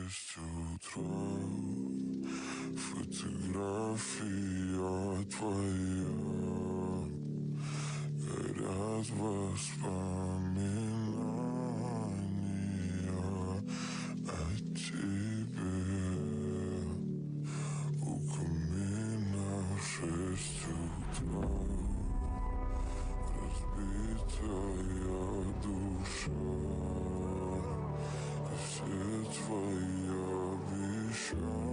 6 утра. Фотография твоя, горят воспоминания о тебе. У камина в 6 утра, разбитая душа, и все твои обещания